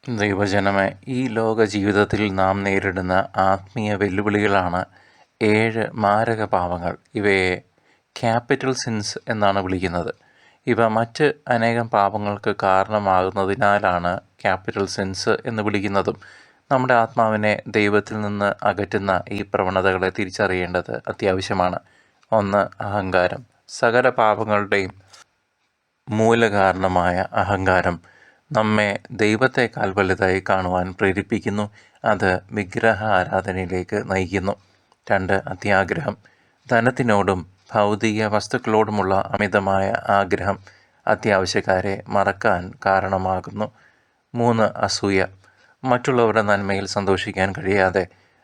ദൈവജനമേ, ഈ ലോക ജീവിതത്തിൽ നാം നേരിടുന്ന ആത്മീയ വെല്ലുവിളികളാണ് 7 മാരക പാപങ്ങൾ. ഇവയെ ക്യാപിറ്റൽ സിൻസ് എന്നാണ് വിളിക്കുന്നത്. ഇവ മറ്റ് അനേകം പാപങ്ങൾക്ക് കാരണമാകുന്നതിനാലാണ് ക്യാപിറ്റൽ സിൻസ് എന്ന് വിളിക്കുന്നതും. നമ്മുടെ ആത്മാവിനെ ദൈവത്തിൽ നിന്ന് അകറ്റുന്ന ഈ പ്രവണതകളെ തിരിച്ചറിയേണ്ടത് അത്യാവശ്യമാണ്. 1. അഹങ്കാരം. സകല പാപങ്ങളുടെയും മൂലകാരണമായ അഹങ്കാരം നമ്മെ ദൈവത്തെക്കാൾ വലുതായി കാണുവാൻ പ്രേരിപ്പിക്കുന്നു. അത് വിഗ്രഹ ആരാധനയിലേക്ക് നയിക്കുന്നു. 2. അത്യാഗ്രഹം. ധനത്തിനോടും ഭൗതിക വസ്തുക്കളോടുമുള്ള അമിതമായ ആഗ്രഹം അത്യാവശ്യക്കാരെ മറക്കാൻ കാരണമാകുന്നു. 3. അസൂയ. മറ്റുള്ളവരുടെ നന്മയിൽ സന്തോഷിക്കാൻ കഴിയാതെ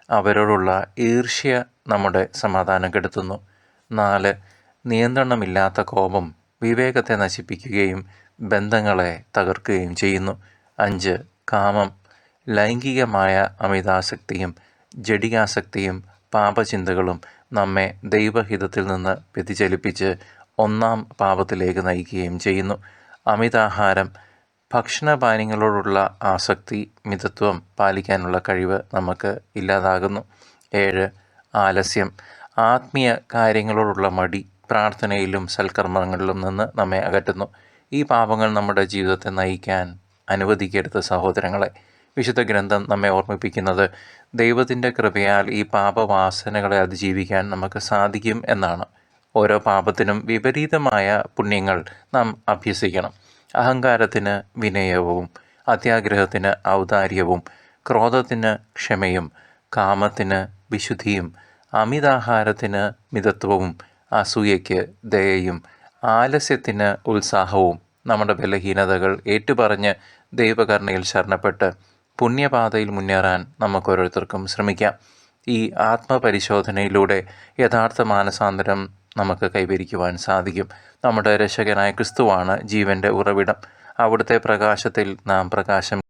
അവരോടുള്ള ഈർഷ്യ നമ്മുടെ സമാധാനം കെടുത്തുന്നു. 4. നിയന്ത്രണമില്ലാത്ത കോപം വിവേകത്തെ നശിപ്പിക്കുകയും ബന്ധങ്ങളെ തകർക്കുകയും ചെയ്യുന്നു. 5. കാമം. ലൈംഗികമായ അമിതാസക്തിയും ജഡികാസക്തിയും പാപചിന്തകളും നമ്മെ ദൈവഹിതത്തിൽ നിന്ന് വ്യതിചലിപ്പിച്ച് 1-ാം പാപത്തിലേക്ക് നയിക്കുകയും ചെയ്യുന്നു. അമിതാഹാരം. ഭക്ഷണപാനീയങ്ങളോടുള്ള ആസക്തി, മിതത്വം പാലിക്കാനുള്ള കഴിവ് നമുക്ക് ഇല്ലാതാകുന്നു. 7. ആലസ്യം. ആത്മീയ കാര്യങ്ങളോടുള്ള മടി പ്രാർത്ഥനയിലും സൽക്കർമ്മങ്ങളിലും നിന്ന് നമ്മെ അകറ്റുന്നു. ഈ പാപങ്ങൾ നമ്മുടെ ജീവിതത്തെ നയിക്കാൻ അനുവദിക്കരുത് സഹോദരങ്ങളെ. വിശുദ്ധ ഗ്രന്ഥം നമ്മെ ഓർമ്മിപ്പിക്കുന്നത് ദൈവത്തിൻ്റെ കൃപയാൽ ഈ പാപവാസനകളെ അതിജീവിക്കാൻ നമുക്ക് സാധിക്കും എന്നാണ്. ഓരോ പാപത്തിനും വിപരീതമായ പുണ്യങ്ങൾ നാം അഭ്യസിക്കണം. അഹങ്കാരത്തിന് വിനയവും, അത്യാഗ്രഹത്തിന് ഔദാര്യവും, ക്രോധത്തിന് ക്ഷമയും, കാമത്തിന് വിശുദ്ധിയും, അമിതാഹാരത്തിന് മിതത്വവും, അസൂയയ്ക്ക് ദയയും, ആലസ്യത്തിന് ഉത്സാഹവും. നമ്മുടെ ബലഹീനതകൾ ഏറ്റുപറഞ്ഞ് ദൈവകരുണയിൽ ശരണപ്പെട്ട് പുണ്യപാതയിൽ മുന്നേറാൻ നമുക്കോരോരുത്തർക്കും ശ്രമിക്കാം. ഈ ആത്മപരിശോധനയിലൂടെ യഥാർത്ഥ മാനസാന്തരം നമുക്ക് കൈവരിക്കുവാൻ സാധിക്കും. നമ്മുടെ രക്ഷകനായ ക്രിസ്തുവാണ് ജീവൻ്റെ ഉറവിടം. അവിടുത്തെ പ്രകാശത്തിൽ നാം പ്രകാശം